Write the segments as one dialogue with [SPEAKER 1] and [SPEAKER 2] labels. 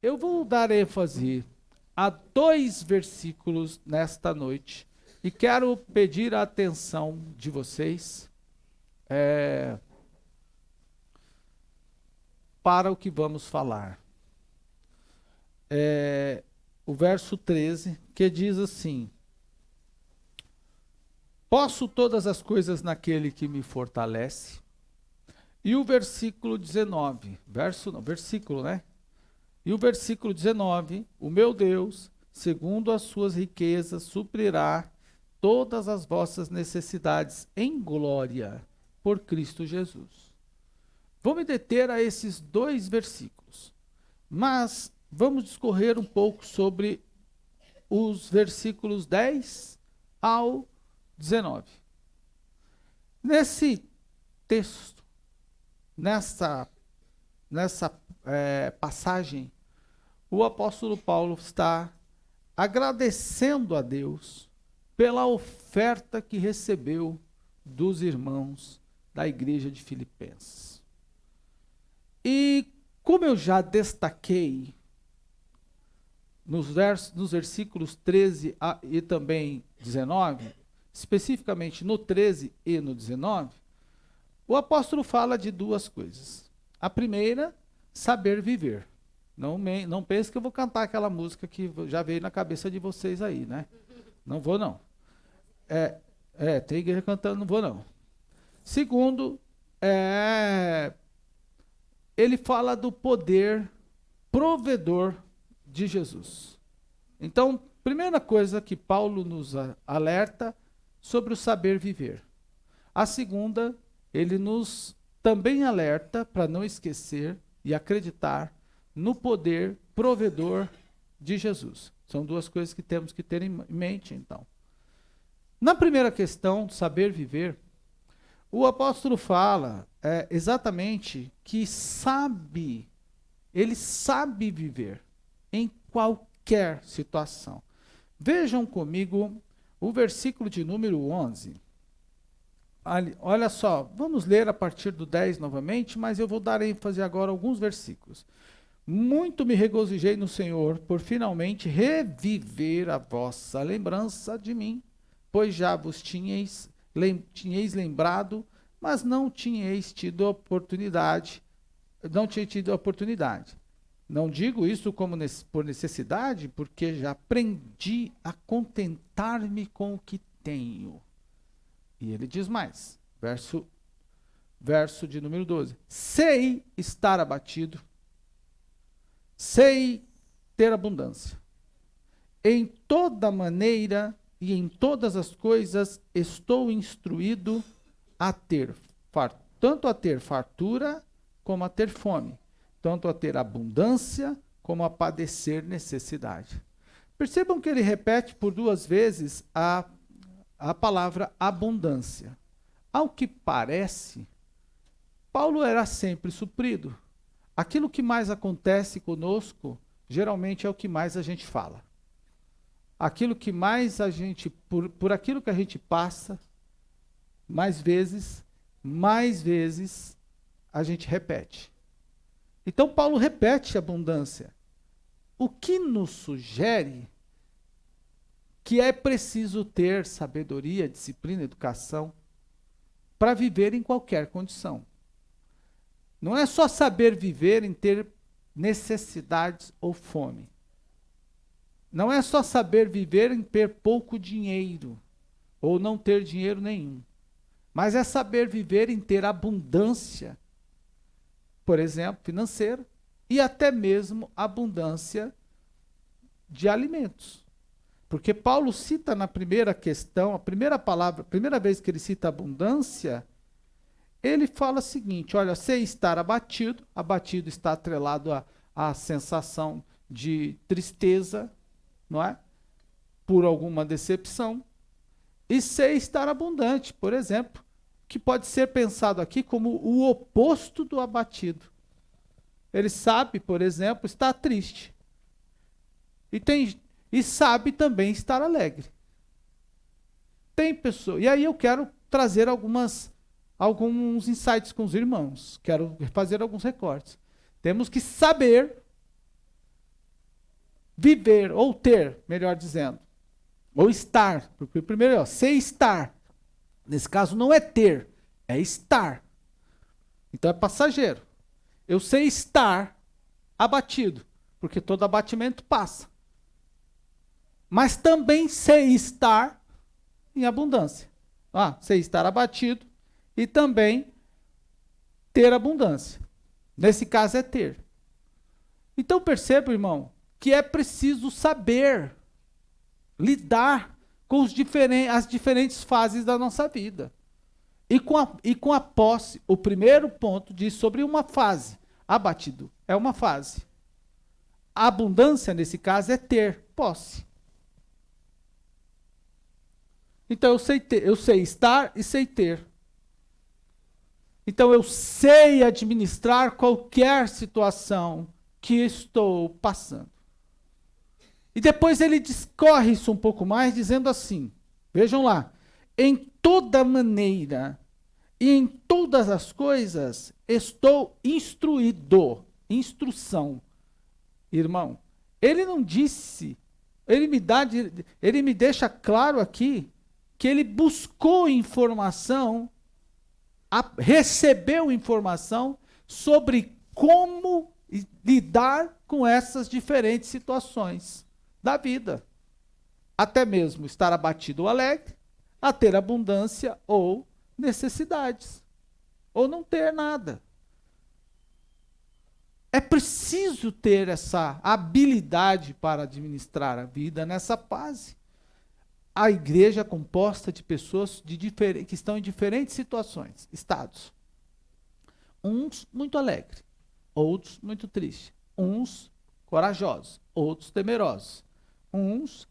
[SPEAKER 1] Eu vou dar ênfase a dois versículos nesta noite e quero pedir a atenção de vocês para o que vamos falar. O verso 13, que diz assim: Posso todas as coisas naquele que me fortalece. E o versículo 19, versículo, né? E o versículo 19, o meu Deus, segundo as suas riquezas, suprirá todas as vossas necessidades em glória por Cristo Jesus. Vou me deter a esses dois versículos, mas vamos discorrer um pouco sobre os versículos 10 ao 19. Nesse texto, nessa passagem, o apóstolo Paulo está agradecendo a Deus pela oferta que recebeu dos irmãos da igreja de Filipenses. E como eu já destaquei nos versículos 13 e também 19, especificamente no 13 e no 19, o apóstolo fala de duas coisas. A primeira, saber viver. Não pense que eu vou cantar aquela música que já veio na cabeça de vocês aí, né? Não vou, não. Tem igreja cantando, não vou, não. Segundo, ele fala do poder provedor de Jesus. Então, primeira coisa que Paulo nos alerta sobre o saber viver. A segunda, ele nos também alerta para não esquecer e acreditar no poder provedor de Jesus. São duas coisas que temos que ter em mente, então. Na primeira questão, saber viver, o apóstolo fala exatamente que ele sabe viver em qualquer situação. Vejam comigo o versículo de número 11. Olha só, vamos ler a partir do 10 novamente, mas eu vou dar ênfase agora a alguns versículos. Muito me regozijei no Senhor por finalmente reviver a vossa lembrança de mim, pois já vos tinhais lembrado, mas não tinhais tido oportunidade. Não digo isso como por necessidade, porque já aprendi a contentar-me com o que tenho. E ele diz mais, verso de número 12. Sei estar abatido, sei ter abundância. Em toda maneira e em todas as coisas estou instruído a ter, tanto a ter fartura como a ter fome, tanto a ter abundância como a padecer necessidade. Percebam que ele repete por duas vezes a palavra abundância. Ao que parece, Paulo era sempre suprido. Aquilo que mais acontece conosco, geralmente é o que mais a gente fala. Aquilo que mais a gente, por aquilo que a gente passa, mais vezes a gente repete. Então Paulo repete abundância. O que nos sugere que é preciso ter sabedoria, disciplina, educação para viver em qualquer condição. Não é só saber viver em ter necessidades ou fome. Não é só saber viver em ter pouco dinheiro ou não ter dinheiro nenhum. Mas é saber viver em ter abundância, por exemplo, financeira, e até mesmo abundância de alimentos. Porque Paulo cita na primeira questão, a primeira vez que ele cita abundância, ele fala o seguinte: olha, sei estar abatido está atrelado à sensação de tristeza, não é? Por alguma decepção. E sei estar abundante, por exemplo, que pode ser pensado aqui como o oposto do abatido. Ele sabe, por exemplo, estar triste. E sabe também estar alegre. Tem pessoa. E aí eu quero trazer alguns insights com os irmãos. Quero fazer alguns recortes. Temos que saber viver, ou ter, melhor dizendo, ou estar, porque primeiro, ser estar. Nesse caso não é ter, é estar. Então é passageiro. Eu sei estar abatido, porque todo abatimento passa. Mas também sei estar em abundância. Sei estar abatido e também ter abundância. Nesse caso é ter. Então perceba, irmão, que é preciso saber lidar com as diferentes fases da nossa vida. E com a posse, o primeiro ponto diz sobre uma fase. Abatido é uma fase. A abundância, nesse caso, é ter posse. Então, eu sei estar e sei ter. Então, eu sei administrar qualquer situação que estou passando. E depois ele discorre isso um pouco mais, dizendo assim, vejam lá, em toda maneira e em todas as coisas estou instruído. Instrução. Irmão, ele não disse, ele me deixa claro aqui que ele buscou informação, recebeu informação sobre como lidar com essas diferentes situações da vida. Até mesmo estar abatido ou alegre, a ter abundância ou necessidades, ou não ter nada. É preciso ter essa habilidade para administrar a vida nessa fase. A igreja é composta de pessoas que estão em diferentes situações, estados. Uns muito alegres, outros muito tristes. Uns corajosos, outros temerosos. Uns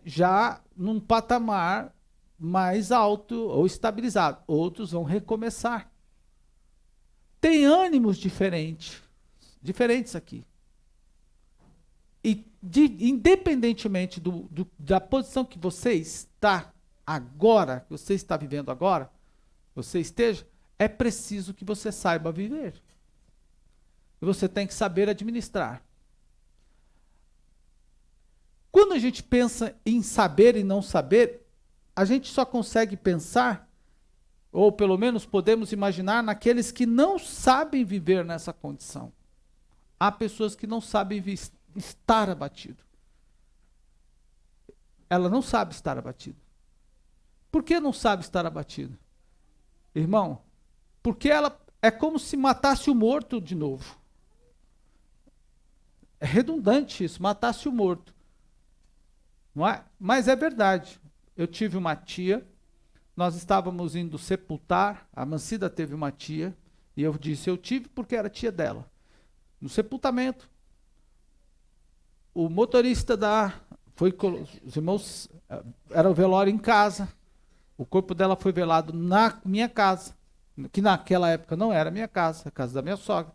[SPEAKER 1] já num patamar mais alto ou estabilizado. Outros vão recomeçar. Tem ânimos diferentes aqui. E independentemente da posição que você está agora, que você está vivendo agora, você esteja, é preciso que você saiba viver. E você tem que saber administrar. Quando a gente pensa em saber e não saber, a gente só consegue pensar, ou pelo menos podemos imaginar, naqueles que não sabem viver nessa condição. Há pessoas que não sabem estar abatido. Ela não sabe estar abatido. Por que não sabe estar abatido? Irmão, porque ela é como se matasse o morto de novo. É redundante isso, matasse o morto. Não é? Mas é verdade. Eu tive uma tia, nós estávamos indo sepultar, a Mancida teve uma tia, e eu disse, eu tive porque era tia dela. No sepultamento, o motorista os irmãos, era o velório em casa, o corpo dela foi velado na minha casa, que naquela época não era minha casa, a casa da minha sogra.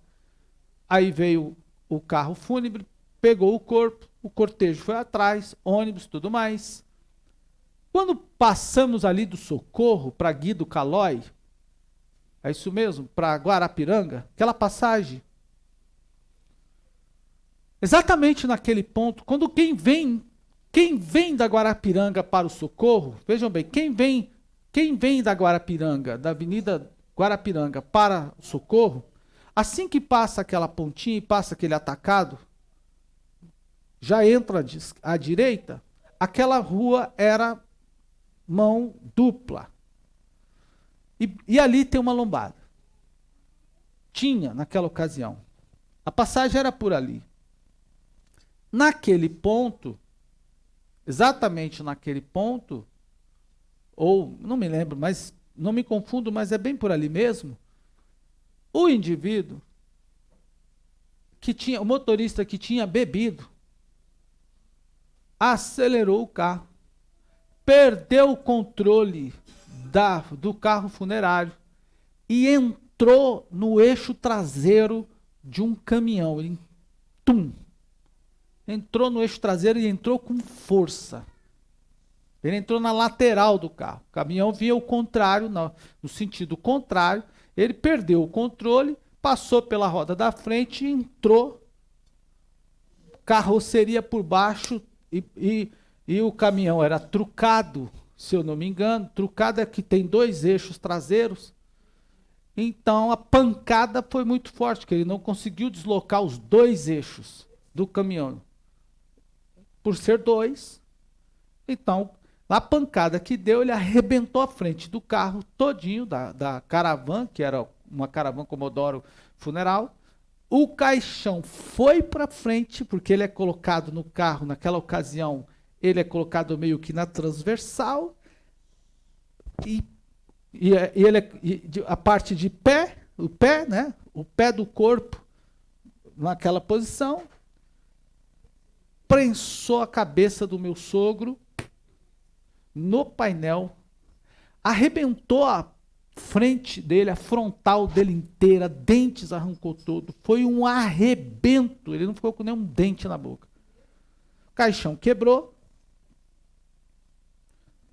[SPEAKER 1] Aí veio o carro fúnebre, pegou o corpo, o cortejo foi atrás, ônibus, tudo mais. Quando passamos ali do Socorro para Guido Calói, é isso mesmo, para Guarapiranga, aquela passagem, exatamente naquele ponto, quando quem vem da Guarapiranga para o Socorro, vejam bem, quem vem da Guarapiranga, da Avenida Guarapiranga para o Socorro, assim que passa aquela pontinha e passa aquele atacado, já entra à direita, aquela rua era mão dupla. E ali tem uma lombada. Tinha naquela ocasião. A passagem era por ali. Naquele ponto, exatamente naquele ponto, ou não me lembro, mas não me confundo, mas é bem por ali mesmo, o indivíduo o motorista que tinha bebido, acelerou o carro, perdeu o controle do carro funerário e entrou no eixo traseiro de um caminhão. Ele, entrou no eixo traseiro e entrou com força. Ele entrou na lateral do carro. O caminhão vinha ao contrário, no sentido contrário. Ele perdeu o controle, passou pela roda da frente e entrou carroceria por baixo e o caminhão era trucado, se eu não me engano. Trucado é que tem 2 eixos traseiros. Então a pancada foi muito forte, que ele não conseguiu deslocar os 2 eixos do caminhão. Por ser 2. Então, a pancada que deu, ele arrebentou a frente do carro todinho, da caravana, que era uma caravana Commodoro Funeral. O caixão foi para frente, porque ele é colocado no carro, naquela ocasião, ele é colocado meio que na transversal, a parte de pé, o pé, né? O pé do corpo, naquela posição, prensou a cabeça do meu sogro no painel, arrebentou a frente dele, a frontal dele inteira, dentes arrancou todo, foi um arrebento, ele não ficou com nenhum dente na boca. O caixão quebrou,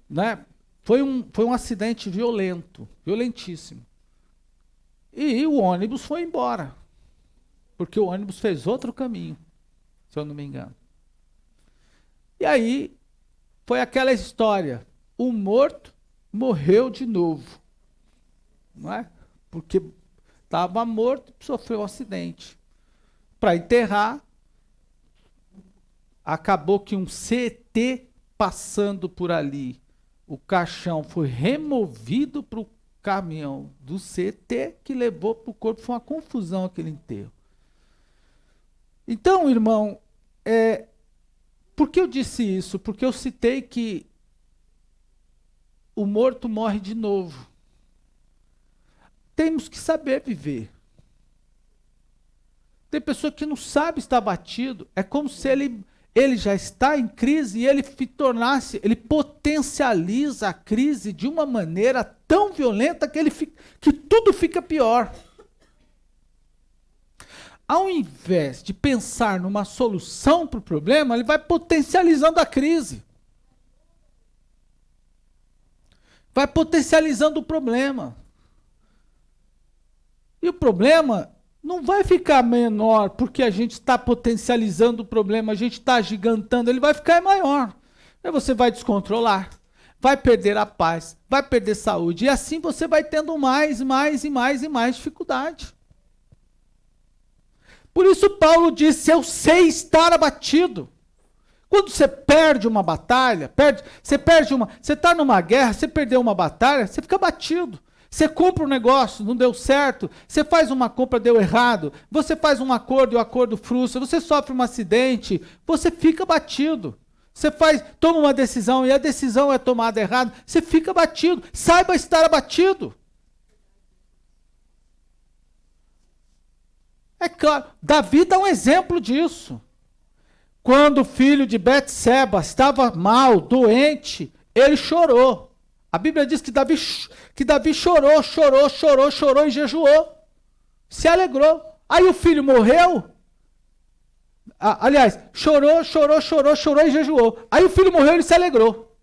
[SPEAKER 1] né? Foi um acidente violento, violentíssimo. E o ônibus foi embora, porque o ônibus fez outro caminho, se eu não me engano. E aí, foi aquela história, o morto morreu de novo, não é? Porque estava morto e sofreu um acidente. Para enterrar, acabou que um CT passando por ali, o caixão foi removido para o caminhão do CT, que levou para o corpo. Foi uma confusão aquele enterro. Então, irmão, por que eu disse isso? Porque eu citei que o morto morre de novo. Temos que saber viver. Tem pessoa que não sabe estar batido, é como se ele já está em crise e ele ele potencializa a crise de uma maneira tão violenta que tudo fica pior. Ao invés de pensar numa solução para o problema, ele vai potencializando a crise. Vai potencializando o problema. E o problema não vai ficar menor porque a gente está potencializando o problema, a gente está agigantando, ele vai ficar maior. Aí você vai descontrolar, vai perder a paz, vai perder saúde, e assim você vai tendo mais dificuldade. Por isso Paulo disse, eu sei estar abatido. Quando você perde uma batalha, você está numa guerra, você perdeu uma batalha, você fica abatido. Você compra um negócio, não deu certo, você faz uma compra, deu errado, você faz um acordo e o acordo frustra, você sofre um acidente, você fica abatido. Você toma uma decisão e a decisão é tomada errada, você fica abatido. Saiba estar abatido. É claro, Davi dá um exemplo disso. Quando o filho de Betseba estava mal, doente, ele chorou. A Bíblia diz que Davi chorou e jejuou. Se alegrou. Aí o filho morreu. Aliás, chorou e jejuou. Aí o filho morreu e ele se alegrou.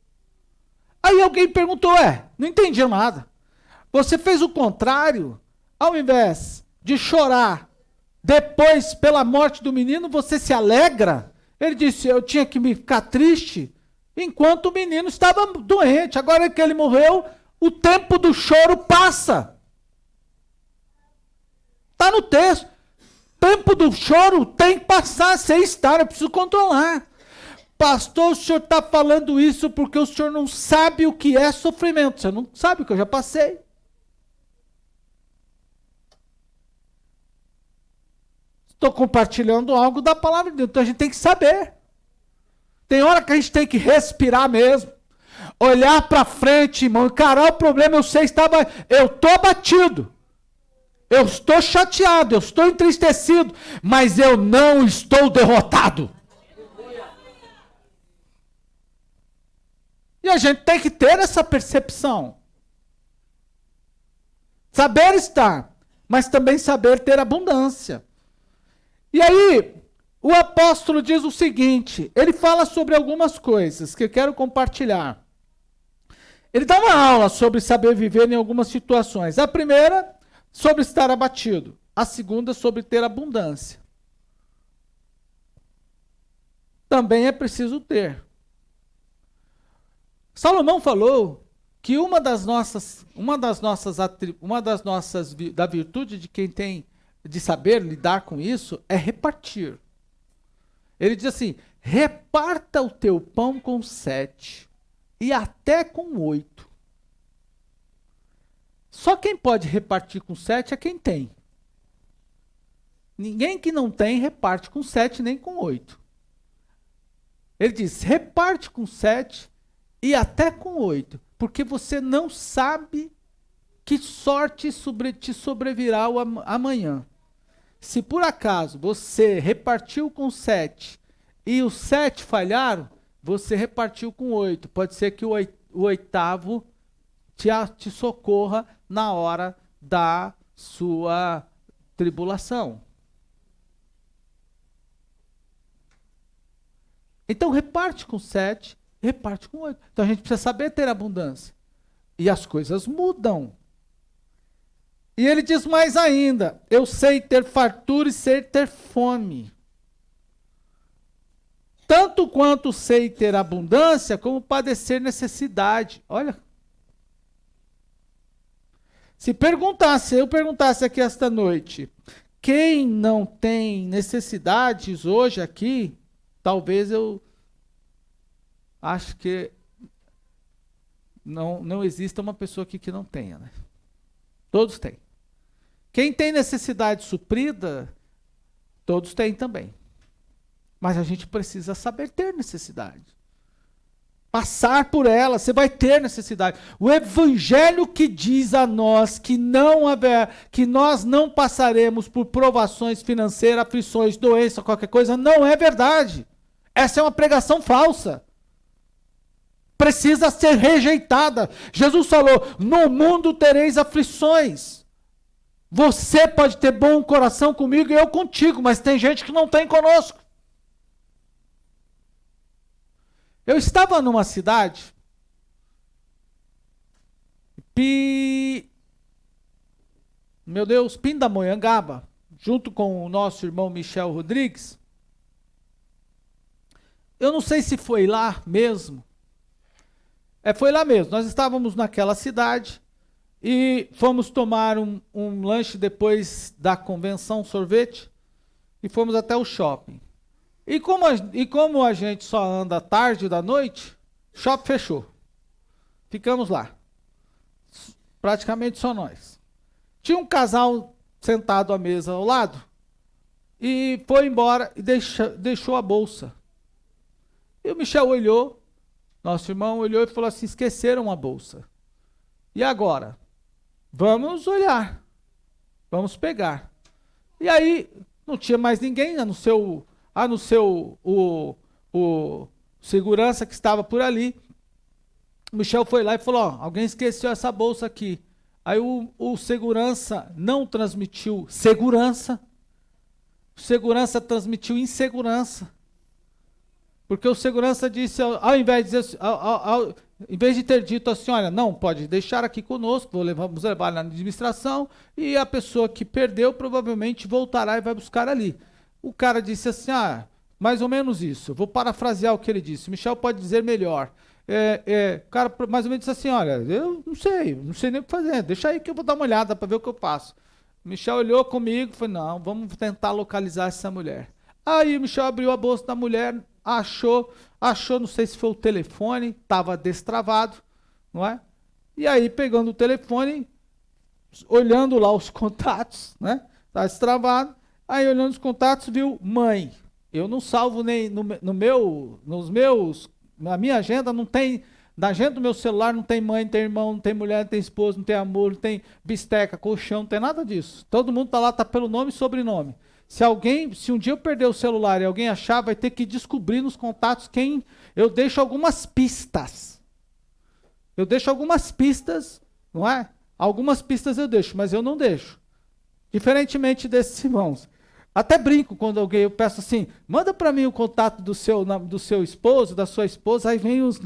[SPEAKER 1] Aí alguém perguntou, não entendi nada. Você fez o contrário. Ao invés de chorar depois pela morte do menino, você se alegra? Ele disse, eu tinha que me ficar triste enquanto o menino estava doente. Agora que ele morreu, o tempo do choro passa. Está no texto. O tempo do choro tem que passar, sem estar, eu preciso controlar. Pastor, o senhor está falando isso porque o senhor não sabe o que é sofrimento. Você não sabe o que eu já passei. Estou compartilhando algo da palavra de Deus, então a gente tem que saber. Tem hora que a gente tem que respirar mesmo. Olhar para frente, irmão, encarar o problema, eu estou abatido. Eu estou chateado, eu estou entristecido, mas eu não estou derrotado. E a gente tem que ter essa percepção. Saber estar, mas também saber ter abundância. E aí, o apóstolo diz o seguinte, ele fala sobre algumas coisas que eu quero compartilhar. Ele dá uma aula sobre saber viver em algumas situações. A primeira, sobre estar abatido. A segunda, sobre ter abundância. também é preciso ter. Salomão falou que da virtude de quem tem de saber lidar com isso é repartir. Ele diz assim: reparta o teu pão com 7 e até com 8. Só quem pode repartir com 7 é quem tem. Ninguém que não tem reparte com 7 nem com 8. Ele diz: reparte com 7 e até com 8, porque você não sabe que sorte te sobrevirá amanhã. Se por acaso você repartiu com 7 e os 7 falharam, você repartiu com 8. Pode ser que o oitavo te socorra na hora da sua tribulação. Então reparte com 7, reparte com 8. Então a gente precisa saber ter abundância. E as coisas mudam. E ele diz mais ainda: eu sei ter fartura e sei ter fome. Tanto quanto sei ter abundância, como padecer necessidade. Olha. Se eu perguntasse aqui esta noite, quem não tem necessidades hoje aqui, talvez eu acho que não exista uma pessoa aqui que não tenha, né? Todos têm. Quem tem necessidade suprida, todos têm também. Mas a gente precisa saber ter necessidade. Passar por ela, você vai ter necessidade. O evangelho que diz a nós que nós não passaremos por provações financeiras, aflições, doença, qualquer coisa, não é verdade. Essa é uma pregação falsa. Precisa ser rejeitada. Jesus falou: no mundo tereis aflições. Você pode ter bom coração comigo e eu contigo, mas tem gente que não tem conosco. Eu estava numa cidade, Pindamonhangaba, junto com o nosso irmão Michel Rodrigues. Eu não sei se foi lá mesmo. Foi lá mesmo. Nós estávamos naquela cidade e fomos tomar um lanche depois da convenção, sorvete, e fomos até o shopping. E como a gente só anda tarde da noite, o shopping fechou. Ficamos lá. Praticamente só nós. Tinha um casal sentado à mesa ao lado e foi embora e deixou a bolsa. E o Michel olhou, nosso irmão olhou e falou assim: esqueceram a bolsa. E agora? Vamos olhar. Vamos pegar. E aí, não tinha mais ninguém, a não ser o segurança que estava por ali. O Michel foi lá e falou: ó, alguém esqueceu essa bolsa aqui. Aí o segurança não transmitiu segurança. O segurança transmitiu insegurança. Porque o segurança disse, ao invés de ter dito assim: olha, não, pode deixar aqui conosco, vamos levar na administração, e a pessoa que perdeu provavelmente voltará e vai buscar ali. O cara disse assim: mais ou menos isso. Vou parafrasear o que ele disse. Michel pode dizer melhor. O cara mais ou menos disse assim: olha, eu não sei nem o que fazer, deixa aí que eu vou dar uma olhada para ver o que eu faço. Michel olhou comigo e falou: não, vamos tentar localizar essa mulher. Aí o Michel abriu a bolsa da mulher, achou, não sei se foi o telefone, estava destravado, não é? E aí, pegando o telefone, olhando lá os contatos, né? Está destravado. Aí, olhando os contatos, viu mãe. Eu não salvo nem na minha agenda não tem, na agenda do meu celular não tem mãe, não tem irmão, não tem mulher, não tem esposa, não tem amor, não tem bisteca, colchão, não tem nada disso. Todo mundo está lá, está pelo nome e sobrenome. Se um dia eu perder o celular e alguém achar, vai ter que descobrir nos contatos quem. Eu deixo algumas pistas. Não é? Algumas pistas eu deixo, mas eu não deixo. Diferentemente desses irmãos. Até brinco quando eu peço assim: manda para mim o contato do seu esposo, da sua esposa, aí vem os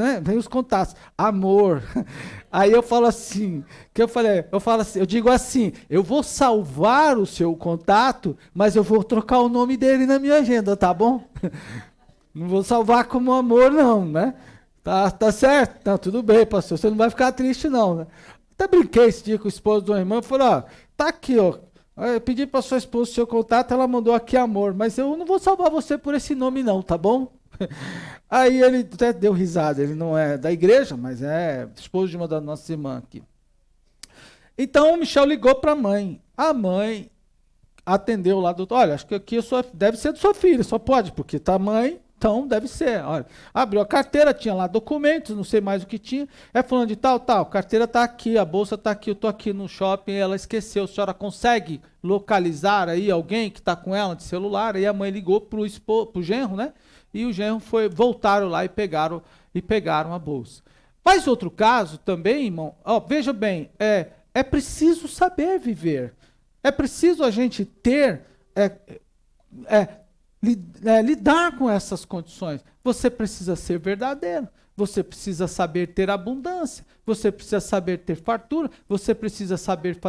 [SPEAKER 1] contatos. Amor. Aí eu falo assim, eu digo assim: eu vou salvar o seu contato, mas eu vou trocar o nome dele na minha agenda, tá bom? Não vou salvar como amor, não, né? Tá certo? Tá, tudo bem, pastor. Você não vai ficar triste, não, né? Até brinquei esse dia com o esposo de uma irmã. Falei, ó, tá aqui, ó. Eu pedi para sua esposa o seu contato, ela mandou aqui amor, mas eu não vou salvar você por esse nome, não, tá bom? Aí ele até deu risada. Ele não é da igreja, mas é esposo de uma das nossas irmãs aqui. Então o Michel ligou para a mãe. A mãe atendeu lá, doutor. Olha, acho que aqui deve ser de sua filha, só pode, porque tá mãe. Então, deve ser. Olha, abriu a carteira, tinha lá documentos, não sei mais o que tinha. É falando de tal, carteira está aqui, a bolsa está aqui, eu estou aqui no shopping, ela esqueceu. A senhora consegue localizar aí alguém que está com ela de celular? Aí a mãe ligou pro genro, né? E o genro voltaram lá e pegaram a bolsa. Mas outro caso também, irmão, ó, veja bem, é preciso saber viver. É preciso a gente ter... lidar com essas condições. Você precisa ser verdadeiro, você precisa saber ter abundância, você precisa saber ter fartura, você precisa saber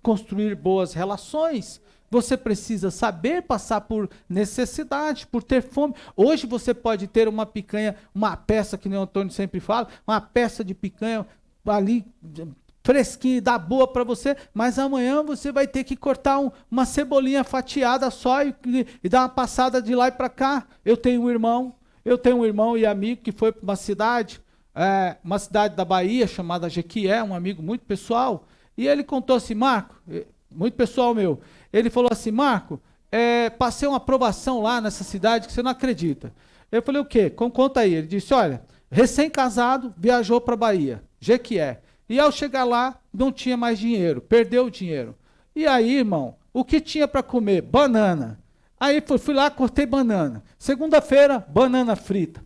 [SPEAKER 1] construir boas relações, você precisa saber passar por necessidade, por ter fome. Hoje você pode ter uma picanha, uma peça, que nem o Antônio sempre fala, uma peça de picanha ali fresquinha e dá boa para você, mas amanhã você vai ter que cortar uma cebolinha fatiada só e dar uma passada de lá e para cá. Eu tenho um irmão e amigo que foi para uma cidade da Bahia chamada Jequié, um amigo muito pessoal, e ele contou assim, Marco, muito pessoal meu, ele falou assim, Marco, passei uma aprovação lá nessa cidade que você não acredita. Eu falei, o quê? Conta aí. Ele disse, olha, recém-casado, viajou para Bahia, Jequié. E ao chegar lá, não tinha mais dinheiro, perdeu o dinheiro. E aí, irmão, o que tinha para comer? Banana. Aí fui lá, cortei banana. Segunda-feira, banana frita.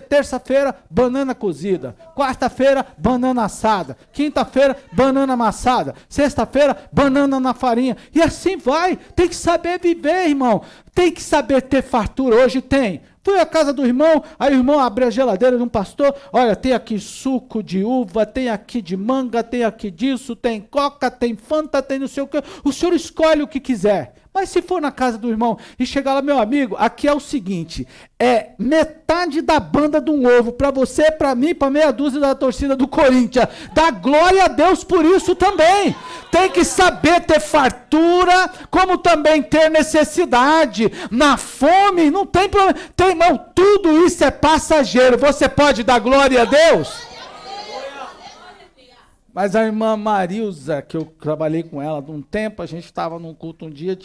[SPEAKER 1] Terça-feira, banana cozida. Quarta-feira, banana assada. Quinta-feira, banana amassada. Sexta-feira, banana na farinha. E assim vai. Tem que saber viver, irmão. Tem que saber ter fartura. Hoje tem. Fui à casa do irmão, aí o irmão abriu a geladeira de um pastor, olha, tem aqui suco de uva, tem aqui de manga, tem aqui disso, tem coca, tem fanta, tem não sei o que. O senhor escolhe o que quiser. Mas se for na casa do irmão e chegar lá, meu amigo, aqui é o seguinte, metade da banda de um ovo, para você, para mim, para meia dúzia da torcida do Corinthians. Dá glória a Deus por isso também. Tem que saber ter fartura, como também ter necessidade. Na fome, não tem problema. Irmão, tudo isso é passageiro. Você pode dar glória a Deus? Mas a irmã Marilza, que eu trabalhei com ela de um tempo, a gente estava num culto um dia,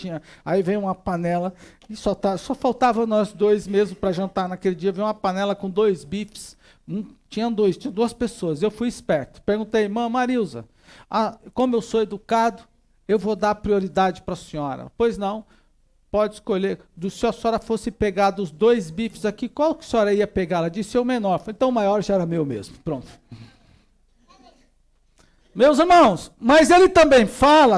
[SPEAKER 1] aí veio uma panela, e só faltava nós dois mesmo para jantar naquele dia, veio uma panela com 2 bifes, tinha 2 pessoas, eu fui esperto, perguntei, irmã Marilza, como eu sou educado, eu vou dar prioridade para a senhora. Pois não, pode escolher, se a senhora fosse pegar dos 2 bifes aqui, qual que a senhora ia pegar? Ela disse o menor, falei, então o maior já era meu mesmo, pronto. Meus irmãos, mas ele também fala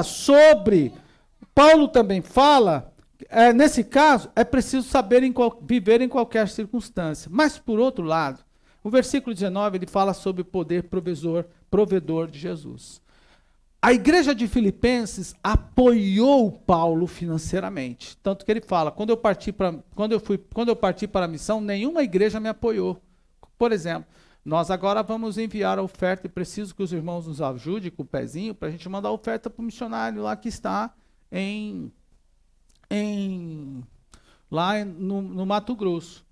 [SPEAKER 1] Paulo também fala, nesse caso, é preciso saber viver em qualquer circunstância. Mas, por outro lado, o versículo 19, ele fala sobre o poder provedor de Jesus. A igreja de Filipenses apoiou Paulo financeiramente. Tanto que ele fala, quando eu parti para a missão, nenhuma igreja me apoiou. Por exemplo, nós agora vamos enviar a oferta e preciso que os irmãos nos ajudem com o pezinho para a gente mandar a oferta para o missionário lá que está lá no Mato Grosso.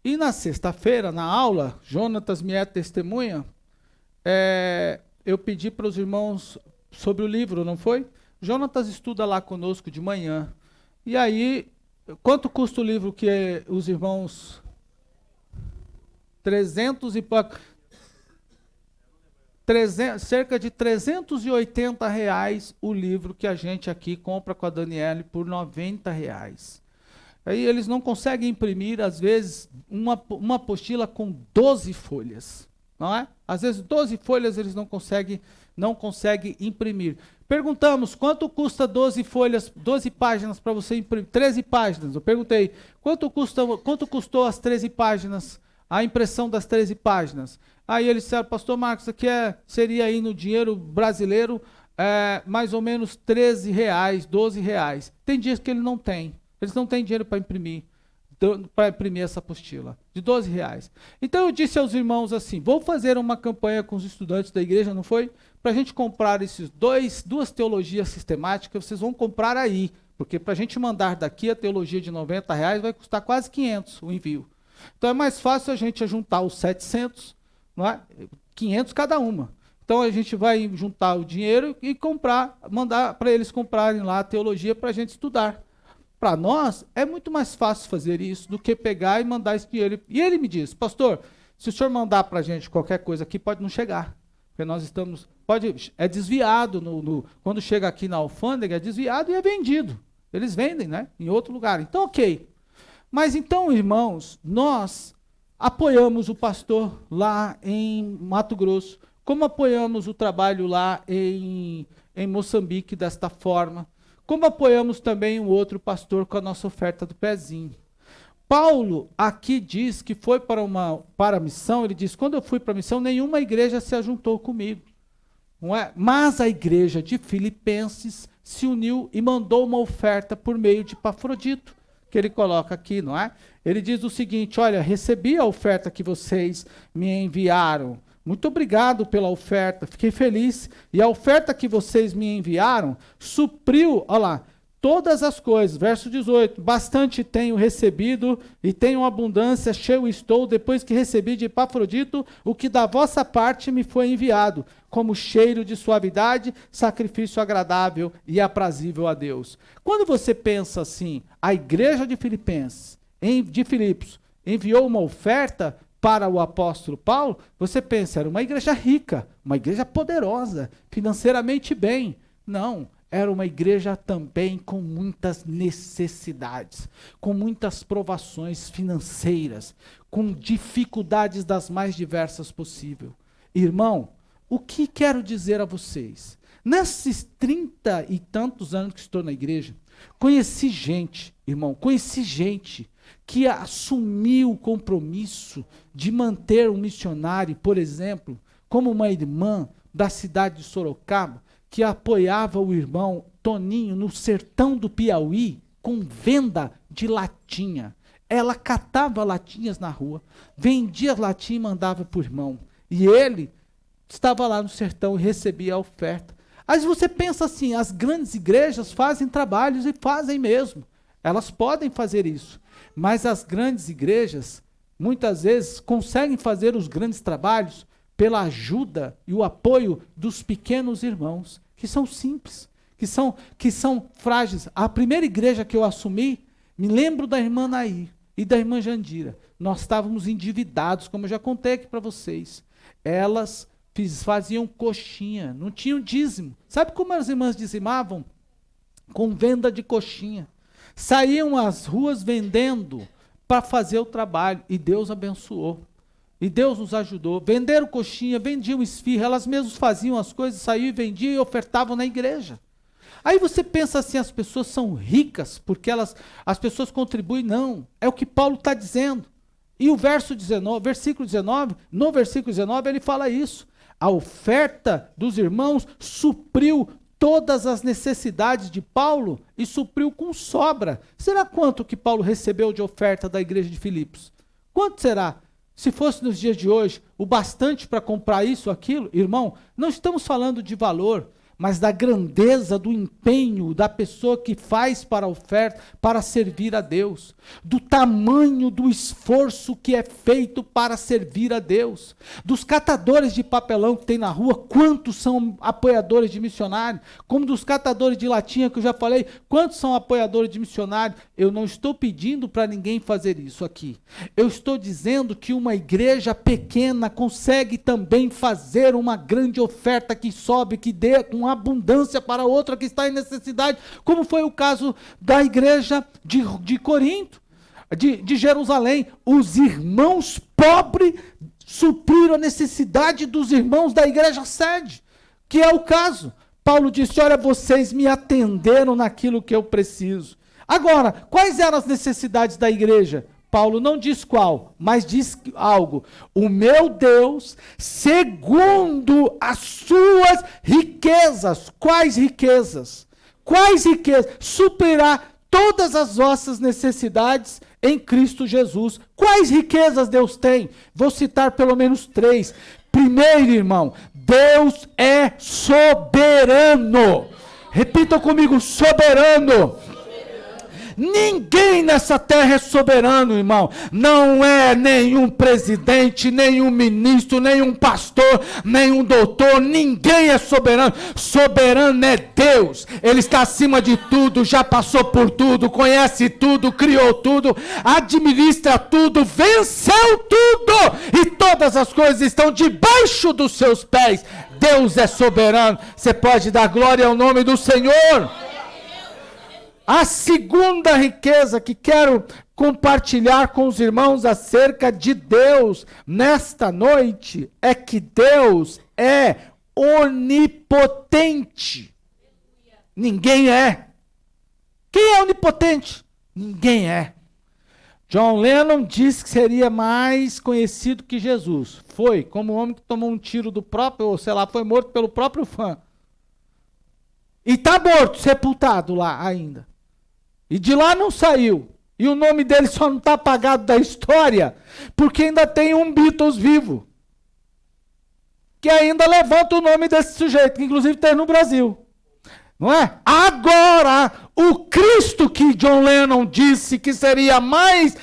[SPEAKER 1] E na sexta-feira, na aula, Jonatas me é testemunha, eu pedi para os irmãos sobre o livro, não foi? Jonatas estuda lá conosco de manhã. E aí, quanto custa o livro que os irmãos... 300 e pouco, cerca de R$380 o livro que a gente aqui compra com a Daniele por R$90. Aí eles não conseguem imprimir, às vezes, uma apostila com 12 folhas, não é? Às vezes 12 folhas eles não conseguem imprimir. Perguntamos, quanto custa 12 folhas, 12 páginas para você imprimir? 13 páginas. Eu perguntei, quanto custou as 13 páginas? A impressão das 13 páginas. Aí eles disseram, pastor Marcos, aqui seria aí no dinheiro brasileiro mais ou menos R$13, R$12. Tem dias que eles não têm dinheiro para imprimir. para imprimir essa apostila, de R$ 12. Então eu disse aos irmãos assim, vou fazer uma campanha com os estudantes da igreja, não foi? Para a gente comprar esses duas teologias sistemáticas, vocês vão comprar aí, porque para a gente mandar daqui a teologia de R$ 90 vai custar quase 500 o envio. Então é mais fácil a gente juntar os 700, não é? 500 cada uma. Então a gente vai juntar o dinheiro e comprar, mandar para eles comprarem lá a teologia para a gente estudar. Para nós, é muito mais fácil fazer isso do que pegar e mandar esse dinheiro. E ele me disse, pastor, se o senhor mandar para a gente qualquer coisa aqui, pode não chegar. Porque nós estamos... é desviado, quando chega aqui na alfândega, é desviado e é vendido. Eles vendem, né? Em outro lugar. Então, ok. Mas então, irmãos, nós apoiamos o pastor lá em Mato Grosso, como apoiamos o trabalho lá em Moçambique desta forma, como apoiamos também um outro pastor com a nossa oferta do pezinho. Paulo aqui diz que foi para a missão, ele diz, quando eu fui para a missão, nenhuma igreja se ajuntou comigo. Não é? Mas a igreja de Filipenses se uniu e mandou uma oferta por meio de Epafrodito, que ele coloca aqui, não é? Ele diz o seguinte, olha, recebi a oferta que vocês me enviaram, muito obrigado pela oferta, fiquei feliz. E a oferta que vocês me enviaram supriu, olha lá, todas as coisas. Verso 18, bastante tenho recebido e tenho abundância, cheio estou, depois que recebi de Epafrodito o que da vossa parte me foi enviado, como cheiro de suavidade, sacrifício agradável e aprazível a Deus. Quando você pensa assim, a igreja de Filipenses, de Filipos, enviou uma oferta para o apóstolo Paulo, você pensa, era uma igreja rica, uma igreja poderosa, financeiramente bem. Não, era uma igreja também com muitas necessidades, com muitas provações financeiras, com dificuldades das mais diversas possíveis. Irmão, o que quero dizer a vocês? Nesses 30 e tantos anos que estou na igreja, conheci gente, irmão, que assumiu o compromisso de manter um missionário, por exemplo, como uma irmã da cidade de Sorocaba, que apoiava o irmão Toninho no sertão do Piauí com venda de latinha. Ela catava latinhas na rua, vendia latinha e mandava para o irmão. E ele estava lá no sertão e recebia a oferta. Aí você pensa assim, as grandes igrejas fazem trabalhos e fazem mesmo. Elas podem fazer isso. Mas as grandes igrejas, muitas vezes, conseguem fazer os grandes trabalhos pela ajuda e o apoio dos pequenos irmãos, que são simples, que são frágeis. A primeira igreja que eu assumi, me lembro da irmã Nair e da irmã Jandira. Nós estávamos endividados, como eu já contei aqui para vocês. Elas faziam coxinha, não tinham dízimo. Sabe como as irmãs dizimavam? Com venda de coxinha. Saíam às ruas vendendo para fazer o trabalho. E Deus abençoou. E Deus nos ajudou. Venderam coxinha, vendiam esfirra, elas mesmas faziam as coisas, saíam e vendiam e ofertavam na igreja. Aí você pensa assim, as pessoas são ricas porque as pessoas contribuem. Não, é o que Paulo está dizendo. E o versículo 19, no versículo 19 ele fala isso. A oferta dos irmãos supriu todas as necessidades de Paulo e supriu com sobra. Será quanto que Paulo recebeu de oferta da igreja de Filipos? Quanto será? Se fosse nos dias de hoje, o bastante para comprar isso, aquilo, irmão, não estamos falando de valor, mas da grandeza do empenho da pessoa que faz para a oferta, para servir a Deus, do tamanho do esforço que é feito para servir a Deus, dos catadores de papelão que tem na rua, quantos são apoiadores de missionário, como dos catadores de latinha que eu já falei, quantos são apoiadores de missionário. Eu não estou pedindo para ninguém fazer isso aqui, eu estou dizendo que uma igreja pequena consegue também fazer uma grande oferta que sobe, que dê com abundância para outra que está em necessidade, como foi o caso da igreja de Corinto, de Jerusalém. Os irmãos pobres supriram a necessidade dos irmãos da igreja sede, que é o caso. Paulo disse, olha, vocês me atenderam naquilo que eu preciso. Agora, quais eram as necessidades da igreja? Paulo não diz qual, mas diz algo. O meu Deus, segundo as suas riquezas. Quais riquezas? Quais riquezas? Suprirá todas as vossas necessidades em Cristo Jesus. Quais riquezas Deus tem? Vou citar pelo menos 3. Primeiro, irmão, Deus é soberano. Repita comigo, soberano. Ninguém nessa terra é soberano, irmão. Não é nenhum presidente, nenhum ministro, nenhum pastor, nenhum doutor. Ninguém é soberano. Soberano é Deus. Ele está acima de tudo, já passou por tudo, conhece tudo, criou tudo, administra tudo, venceu tudo. E todas as coisas estão debaixo dos seus pés. Deus é soberano. Você pode dar glória ao nome do Senhor. A segunda riqueza que quero compartilhar com os irmãos acerca de Deus nesta noite é que Deus é onipotente. Ninguém é. Quem é onipotente? Ninguém é. John Lennon disse que seria mais conhecido que Jesus. Foi, como o homem que tomou um tiro do próprio, ou sei lá, foi morto pelo próprio fã. E está morto, sepultado lá ainda. E de lá não saiu. E o nome dele só não está apagado da história, porque ainda tem um Beatles vivo. Que ainda levanta o nome desse sujeito, que inclusive tem no Brasil. Não é? Agora, o Cristo que John Lennon disse que seria mais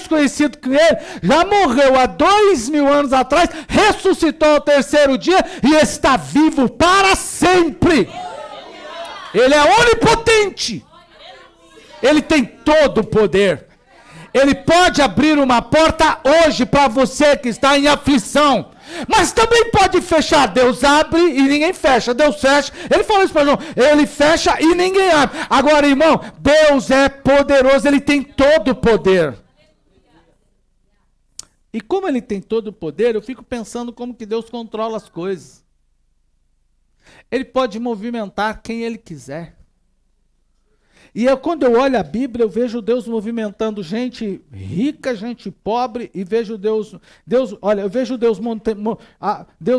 [SPEAKER 1] conhecido que ele, já morreu há 2000 anos atrás, ressuscitou ao terceiro dia e está vivo para sempre. Ele é onipotente. Ele tem todo o poder. Ele pode abrir uma porta hoje para você que está em aflição. Mas também pode fechar. Deus abre e ninguém fecha. Deus fecha. Ele falou isso para João. Ele fecha e ninguém abre. Agora, irmão, Deus é poderoso. Ele tem todo o poder. E como ele tem todo o poder, eu fico pensando como que Deus controla as coisas. Ele pode movimentar quem ele quiser. E quando eu olho a Bíblia, eu vejo Deus movimentando gente rica, gente pobre, e vejo Deus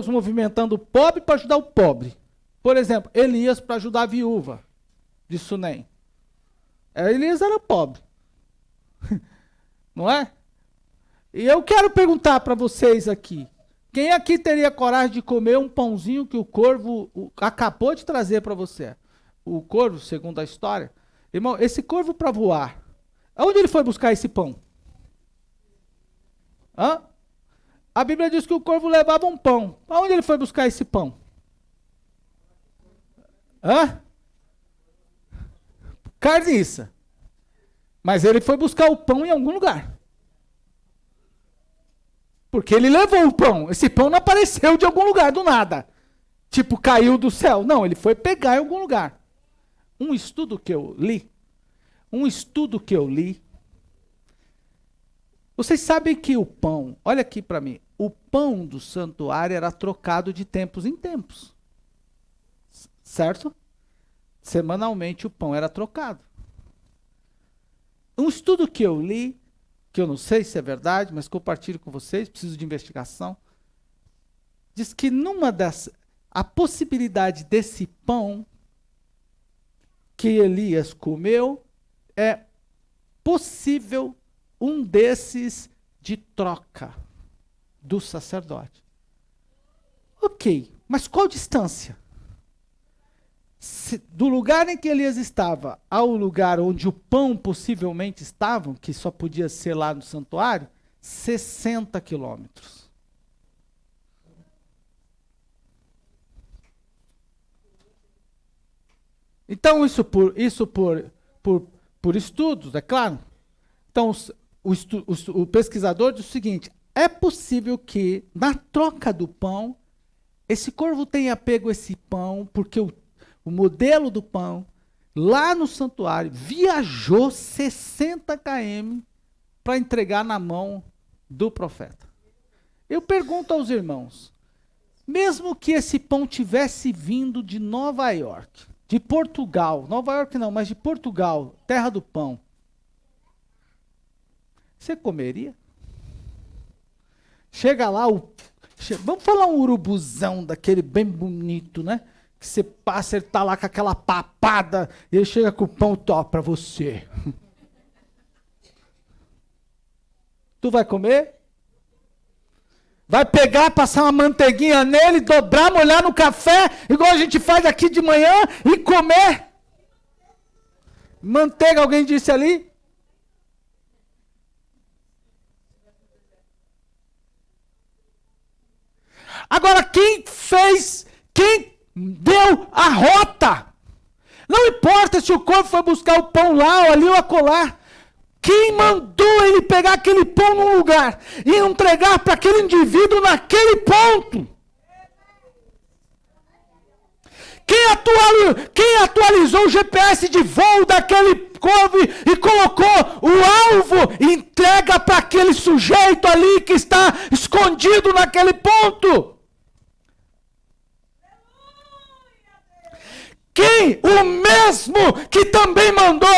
[SPEAKER 1] movimentando o pobre para ajudar o pobre. Por exemplo, Elias para ajudar a viúva de Sunem. Elias era pobre. Não é? E eu quero perguntar para vocês aqui, quem aqui teria coragem de comer um pãozinho que o corvo acabou de trazer para você? O corvo, segundo a história. Irmão, esse corvo para voar, aonde ele foi buscar esse pão? Hã? A Bíblia diz que o corvo levava um pão. Aonde ele foi buscar esse pão? Hã? Carniça. Mas ele foi buscar o pão em algum lugar. Porque ele levou o pão. Esse pão não apareceu de algum lugar, do nada. Tipo, caiu do céu. Não, ele foi pegar em algum lugar. Um estudo que eu li, vocês sabem que o pão, olha aqui para mim, o pão do santuário era trocado de tempos em tempos, certo? Semanalmente o pão era trocado. Um estudo que eu li, que eu não sei se é verdade, mas compartilho com vocês, preciso de investigação, diz que a possibilidade desse pão que Elias comeu, é possível um desses de troca do sacerdote. Ok, mas qual distância? Do lugar em que Elias estava ao lugar onde o pão possivelmente estava, que só podia ser lá no santuário, 60 quilômetros. Então, isso por estudos, é claro. Então, o pesquisador diz o seguinte, é possível que, na troca do pão, esse corvo tenha pego esse pão, porque o modelo do pão, lá no santuário, viajou 60 km para entregar na mão do profeta. Eu pergunto aos irmãos, mesmo que esse pão tivesse vindo de Nova York, de Portugal, Nova York não, mas de Portugal, terra do pão, você comeria? Chega lá, vamos falar um urubuzão daquele bem bonito, né? que você passa, ele tá lá com aquela papada, e ele chega com o pão top para você. Tu vai comer? Vai pegar, passar uma manteiguinha nele, dobrar, molhar no café, igual a gente faz aqui de manhã, e comer? Manteiga, alguém disse ali? Agora, quem deu a rota? Não importa se o corpo foi buscar o pão lá, ou ali, ou acolá. Quem mandou ele pegar aquele pão num lugar e entregar para aquele indivíduo naquele ponto? Quem atualizou o GPS de voo daquele corvo e colocou o alvo e entrega para aquele sujeito ali que está escondido naquele ponto? Quem? O mesmo que também mandou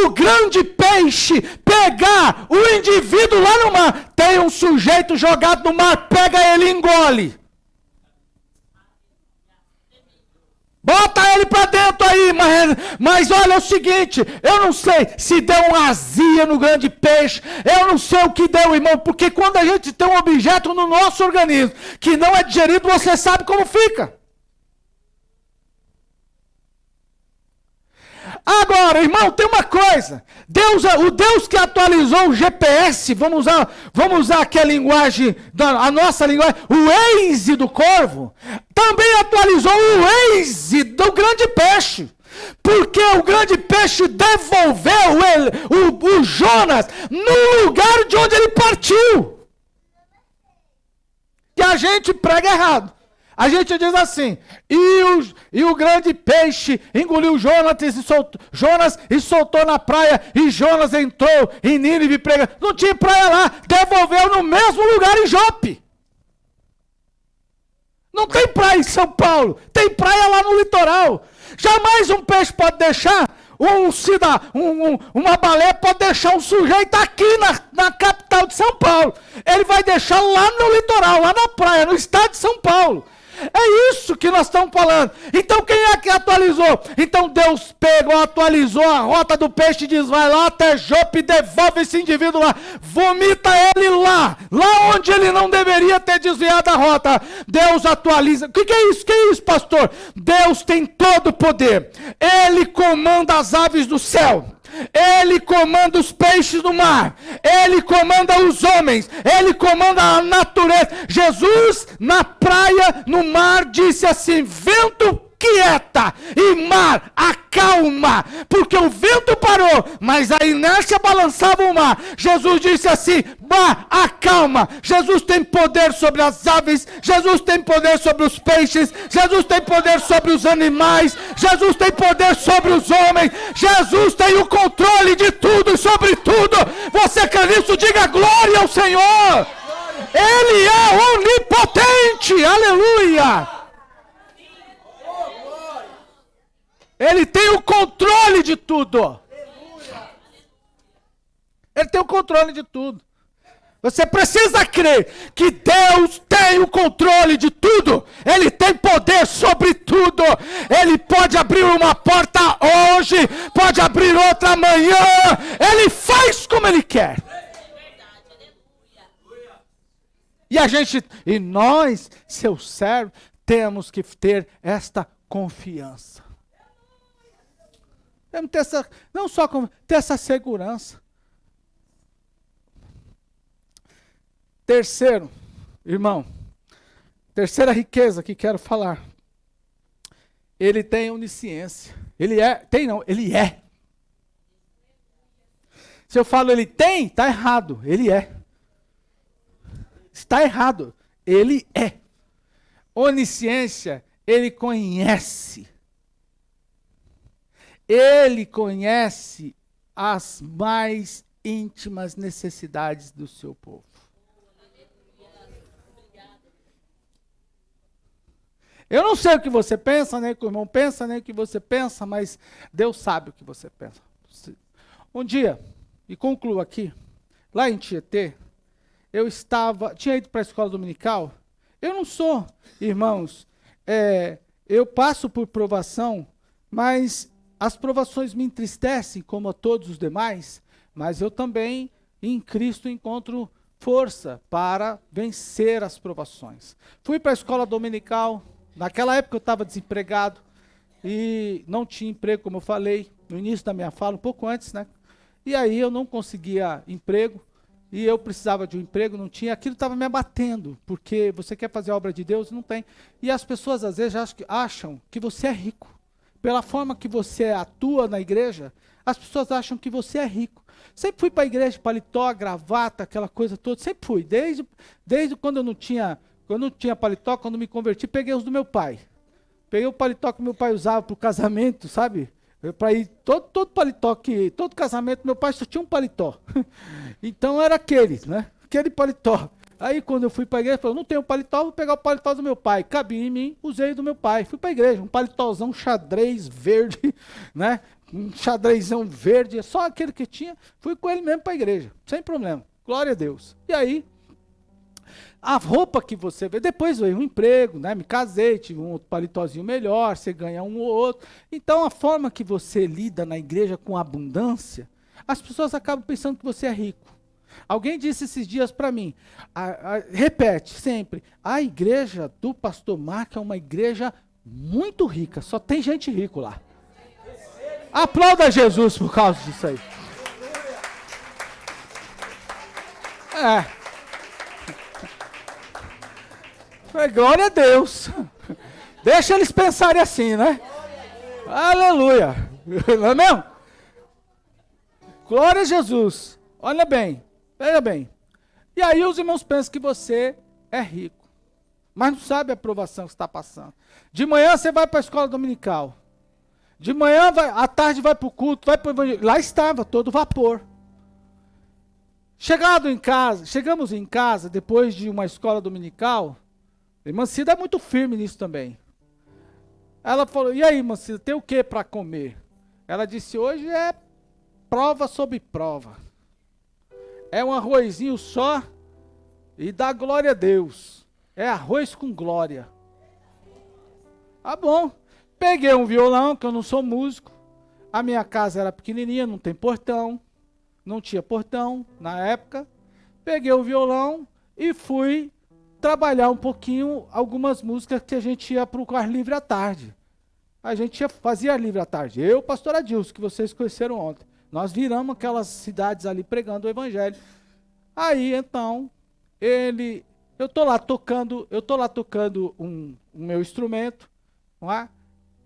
[SPEAKER 1] o grande peixe pegar o indivíduo lá no mar. Tem um sujeito jogado no mar, pega ele e engole. Bota ele para dentro aí, mas olha é o seguinte, eu não sei se deu uma azia no grande peixe, eu não sei o que deu, irmão, porque quando a gente tem um objeto no nosso organismo que não é digerido, você sabe como fica. Agora, irmão, tem uma coisa. O Deus que atualizou o GPS, vamos usar aqui a linguagem, a nossa linguagem, o Waze do corvo, também atualizou o Waze do grande peixe. Porque o grande peixe devolveu o Jonas no lugar de onde ele partiu. E a gente prega errado. A gente diz assim, e o grande peixe engoliu Jonas e soltou na praia, e Jonas entrou em Nínive pregando. Não tinha praia lá, devolveu no mesmo lugar em Jope. Não tem praia em São Paulo, tem praia lá no litoral. Jamais um peixe pode deixar, uma baleia pode deixar um sujeito aqui na capital de São Paulo. Ele vai deixar lá no litoral, lá na praia, no estado de São Paulo. É isso que nós estamos falando. Então quem é que atualizou? Então Deus pegou, atualizou a rota do peixe e diz, vai lá até Jope e devolve esse indivíduo lá. Vomita ele lá onde ele não deveria ter desviado a rota. Deus atualiza. O que é isso? Que é isso, pastor? Deus tem todo o poder. Ele comanda as aves do céu. Ele comanda os peixes do mar, ele comanda os homens, ele comanda a natureza. Jesus na praia, no mar, disse assim, vento quieta e mar acalma, porque o vento parou, mas a inércia balançava o mar. Jesus disse assim, mar acalma. Jesus tem poder sobre as aves, Jesus tem poder sobre os peixes, Jesus tem poder sobre os animais, Jesus tem poder sobre os homens, Jesus tem o controle de tudo e sobre tudo. Você crê nisso? Diga glória ao Senhor. Ele é onipotente, aleluia. Ele tem o controle de tudo. Ele tem o controle de tudo. Você precisa crer que Deus tem o controle de tudo. Ele tem poder sobre tudo. Ele pode abrir uma porta hoje, pode abrir outra amanhã. Ele faz como Ele quer. E nós, seus servos, temos que ter esta confiança. Temos que ter não só ter essa segurança. Terceiro, irmão, terceira riqueza que quero falar. Ele tem onisciência. Ele é. Se eu falo ele tem, está errado. Ele é. Está errado. Ele é. Onisciência, ele conhece. Ele conhece as mais íntimas necessidades do seu povo. Eu não sei o que você pensa, nem o que o irmão pensa, nem o que você pensa, mas Deus sabe o que você pensa. Um dia, e concluo aqui, lá em Tietê, tinha ido para a escola dominical. Eu não sou, irmãos, eu passo por provação, mas as provações me entristecem, como a todos os demais, mas eu também, em Cristo, encontro força para vencer as provações. Fui para a escola dominical, naquela época eu estava desempregado e não tinha emprego, como eu falei, no início da minha fala, um pouco antes, né? E aí eu não conseguia emprego, e eu precisava de um emprego, não tinha, aquilo estava me abatendo, porque você quer fazer a obra de Deus e não tem. E as pessoas às vezes acham que você é rico. Pela forma que você atua na igreja, as pessoas acham que você é rico. Sempre fui para a igreja, paletó, gravata, aquela coisa toda, sempre fui. Desde quando eu não tinha paletó, quando me converti, peguei os do meu pai. Peguei o paletó que meu pai usava para o casamento, sabe? Para ir, todo paletó, todo casamento, meu pai só tinha um paletó. Então era aquele, né? Aquele paletó. Aí quando eu fui para a igreja, ele falou, não tenho paletó, vou pegar o paletó do meu pai. Cabia em mim, usei do meu pai. Fui para a igreja, um paletózão xadrez verde, né? Um xadrezão verde, só aquele que tinha. Fui com ele mesmo para a igreja, sem problema. Glória a Deus. E aí, a roupa que você vê, depois veio um emprego, né? Me casei, tive um outro paletózinho melhor, você ganha um ou outro. Então a forma que você lida na igreja com abundância, as pessoas acabam pensando que você é rico. Alguém disse esses dias para mim, repete sempre, a igreja do pastor Marco é uma igreja muito rica, só tem gente rica lá. Aplauda Jesus por causa disso aí. Glória a Deus. Deixa eles pensarem assim, né? Aleluia. Não é mesmo? Glória a Jesus. Olha bem, veja bem. E aí os irmãos pensam que você é rico, mas não sabe a aprovação que está passando. De manhã você vai para a escola dominical. De manhã, à tarde vai para o culto, vai para o evangelho. Lá estava, todo vapor. Chegamos em casa, depois de uma escola dominical. A irmã Cida é muito firme nisso também. Ela falou, e aí, irmã Cida, tem o que para comer? Ela disse, hoje é prova sobre prova. É um arrozinho só e dá glória a Deus. É arroz com glória. Tá bom. Peguei um violão, que eu não sou músico. A minha casa era pequenininha, não tem portão. Não tinha portão na época. Peguei o violão e fui trabalhar um pouquinho algumas músicas que a gente ia para o ar livre à tarde. A gente fazia ar livre à tarde. Eu, pastor Adilson, que vocês conheceram ontem. Nós viramos aquelas cidades ali pregando o evangelho. Aí, então, eu tô lá tocando o meu instrumento, não é?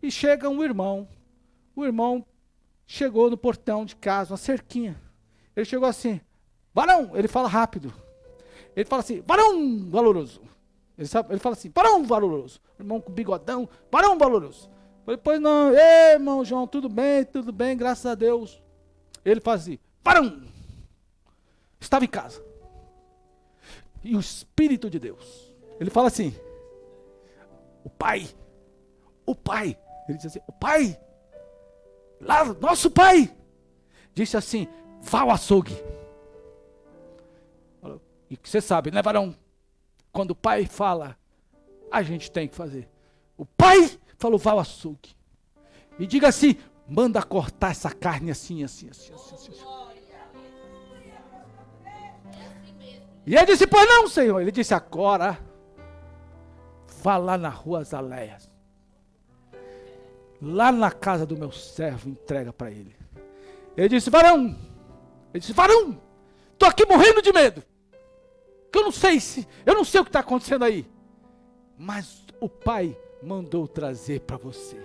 [SPEAKER 1] E chega um irmão. O irmão chegou no portão de casa, uma cerquinha. Ele chegou assim, varão, ele fala rápido. Ele fala assim, varão valoroso. Ele fala assim, varão valoroso. O irmão com bigodão, varão valoroso. Eu falei, pois não, ei, irmão João, tudo bem, graças a Deus. Ele fala assim, varão, estava em casa. E o Espírito de Deus, ele fala assim, o pai, ele diz assim, o pai, lá, nosso pai, disse assim, vá ao açougue. E você sabe, né, varão? Quando o pai fala, a gente tem que fazer. O pai falou, vá ao açougue. E diga assim, manda cortar essa carne assim. E ele disse, pois não, Senhor. Ele disse, agora, vá lá na rua Azaléias. Lá na casa do meu servo, entrega para ele. Ele disse, varão, estou aqui morrendo de medo. Que eu não sei o que está acontecendo aí. Mas o pai mandou trazer para você.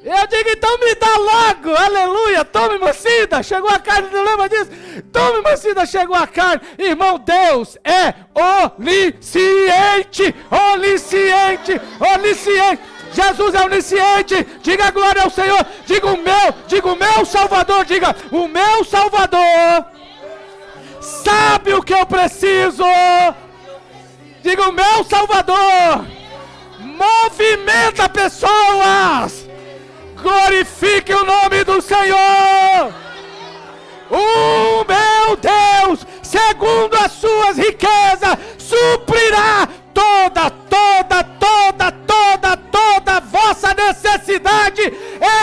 [SPEAKER 1] Eu digo, então me dá logo, aleluia, tome, Mancida, chegou a carne, não lembra disso? Tome, Mancida, chegou a carne. Irmão, Deus é onisciente. Jesus é onisciente. Diga glória ao Senhor. Diga o meu Salvador. Diga, o meu Salvador sabe o que eu preciso. Diga, o meu Salvador movimenta pessoas. Glorifique o nome do Senhor. O meu Deus, segundo as suas riquezas, suprirá toda necessidade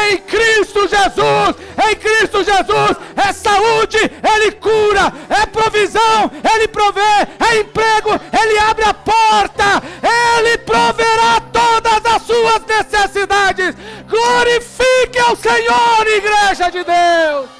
[SPEAKER 1] em Cristo Jesus. Em Cristo Jesus é saúde, Ele cura, é provisão, Ele provê, é emprego, Ele abre a porta, Ele proverá todas as suas necessidades. Glorifique ao Senhor, igreja de Deus.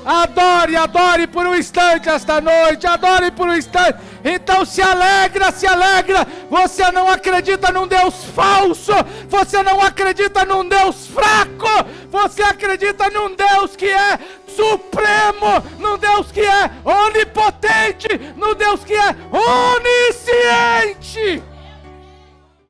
[SPEAKER 1] Adore, adore por um instante esta noite, adore por um instante. Então se alegra, se alegra. Você não acredita num Deus falso, você não acredita num Deus fraco, você acredita num Deus que é supremo, num Deus que é onipotente, num Deus que é onisciente.